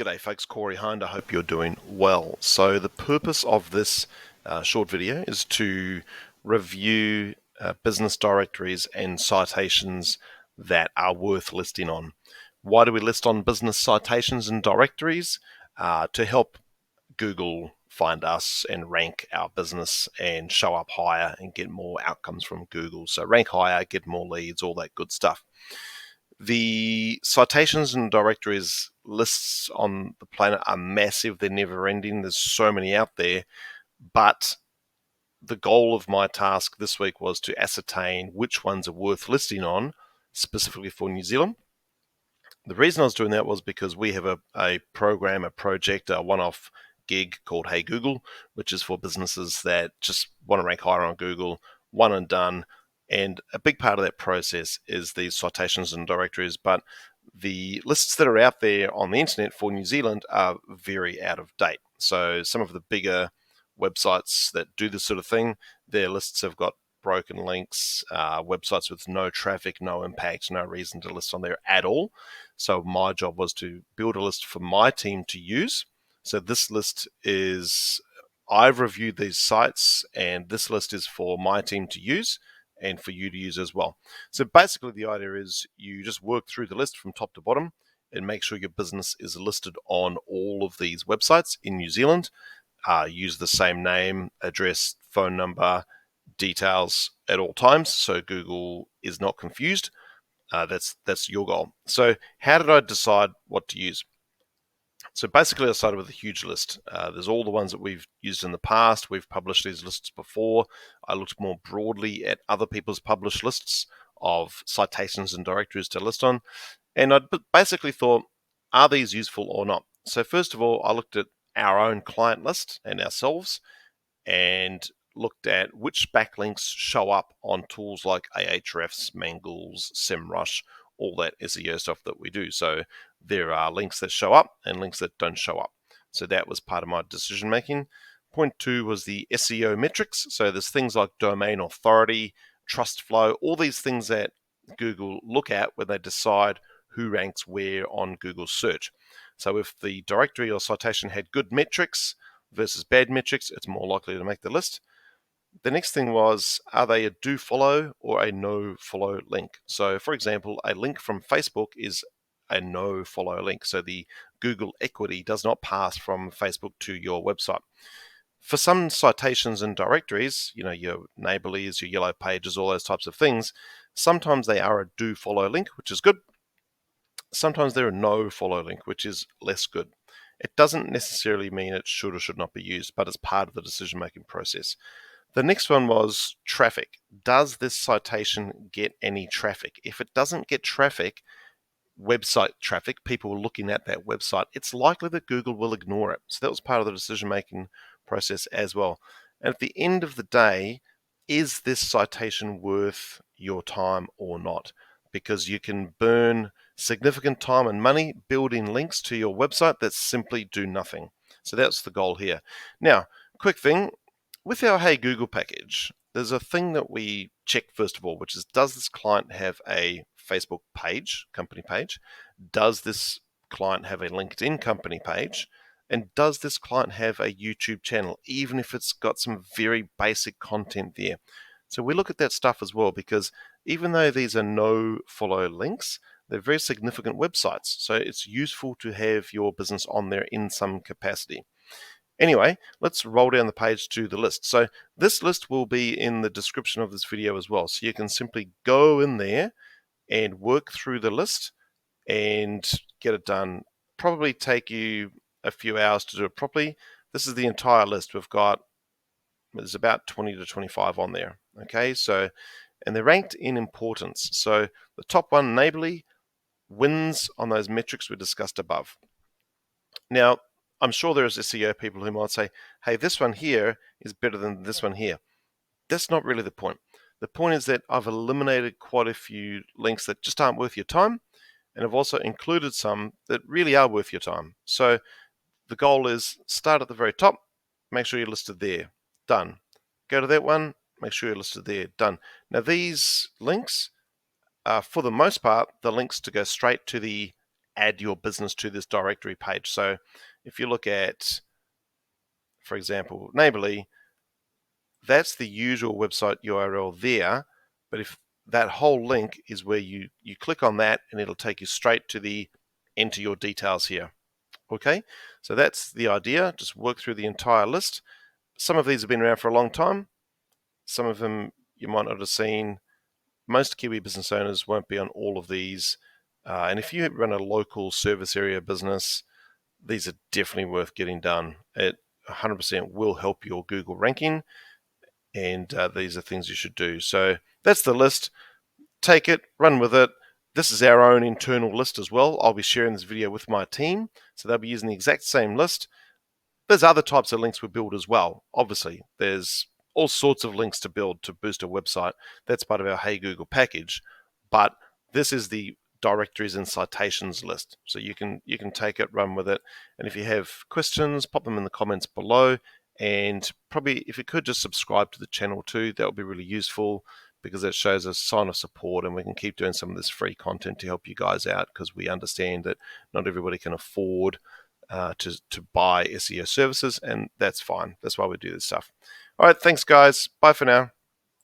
G'day folks, Corey Hinde. I hope you're doing well. So the purpose of this short video is to review business directories and citations that are worth listing on. Why do we list on business citations and directories? To help Google find us and rank our business and show up higher and get more outcomes from Google. So rank higher, get more leads, all that good stuff. The citations and directories lists on the planet are massive. They're never ending. There's so many out there. But the goal of my task this week was to ascertain which ones are worth listing on, specifically for New Zealand. The reason I was doing that was because we have a program, a project, a one-off gig called Hey Google, which is for businesses that just want to rank higher on Google, one and done. And a big part of that process is these citations and directories, but the lists that are out there on the internet for New Zealand are very out of date. So some of the bigger websites that do this sort of thing, their lists have got broken links, websites with no traffic, no impact, no reason to list on there at all. So my job was to build a list for my team to use. So this list is, I've reviewed these sites, and this list is for my team to use and for you to use as well. So basically the idea is you just work through the list from top to bottom and make sure your business is listed on all of these websites in New Zealand. Use the same name, address, phone number, details at all times so Google is not confused. That's your goal. So how did I decide what to use? So basically I started with a huge list. There's all the ones that we've used in the past. We've published these lists before. I looked more broadly at other people's published lists of citations and directories to list on. And I basically thought, are these useful or not? So first of all, I looked at our own client list and ourselves and looked at which backlinks show up on tools like Ahrefs, Mangles, SEMrush, all that SEO stuff that we do. So there are links that show up and links that don't show up. So that was part of my decision making. Point two was the SEO metrics. So there's things like domain authority, trust flow, all these things that Google look at when they decide who ranks where on Google search. So if the directory or citation had good metrics versus bad metrics, it's more likely to make the list. The next thing was, are they a do follow or a no follow link? So for example, a link from Facebook is a no follow link. So the Google equity does not pass from Facebook to your website. For some citations and directories, your Neighborlies, your Yellow Pages, all those types of things, sometimes they are a do follow link, which is good. Sometimes they're a no follow link, which is less good. It doesn't necessarily mean it should or should not be used, but it's part of the decision-making process. The next one was traffic. Does this citation get any traffic? If it doesn't get traffic, website traffic, people looking at that website, it's likely that Google will ignore it. So that was part of the decision-making process as well. And at the end of the day, is this citation worth your time or not? Because you can burn significant time and money building links to your website that simply do nothing. So that's the goal here. Now, quick thing, with our Hey Google package, there's a thing that we check first of all, which is, does this client have a Facebook page, company page? Does this client have a LinkedIn company page? And does this client have a YouTube channel, even if it's got some very basic content there? So we look at that stuff as well, because even though these are no follow links, they're very significant websites. So it's useful to have your business on there in some capacity. Anyway, let's roll down the page to the list. So this list will be in the description of this video as well. So you can simply go in there and work through the list and get it done. Probably take you a few hours to do it properly. This is the entire list. There's about 20 to 25 on there. Okay, so, and they're ranked in importance. So the top one, Neighborly, wins on those metrics we discussed above. Now, I'm sure there's SEO people who might say, hey, this one here is better than this one here. That's not really the point. The point is that I've eliminated quite a few links that just aren't worth your time, and I've also included some that really are worth your time. So the goal is start at the very top, make sure you're listed there, done. Go to that one, make sure you're listed there, done. Now these links are, for the most part, the links to go straight to the add your business to this directory page. So if you look at, for example, Neighborly, that's the usual website URL there, but if that whole link is where you click on that and it'll take you straight to the enter your details here. Okay, so that's the idea. Just work through the entire list. Some of these have been around for a long time. Some of them you might not have seen. Most Kiwi business owners won't be on all of these. And if you run a local service area business, these are definitely worth getting done. It 100% will help your Google ranking, and these are things you should do. So that's the list. Take it, run with it. This is our own internal list as well. I'll be sharing this video with my team, so they'll be using the exact same list. There's other types of links we build as well. Obviously, there's all sorts of links to build to boost a website. That's part of our Hey Google package. But this is the directories and citations list. So you can take it, run with it. And if you have questions, pop them in the comments below. And probably if you could just subscribe to the channel too, that would be really useful, because it shows a sign of support, and we can keep doing some of this free content to help you guys out, because we understand that not everybody can afford to buy SEO services, and that's fine. That's why we do this stuff. All right, thanks guys. Bye for now.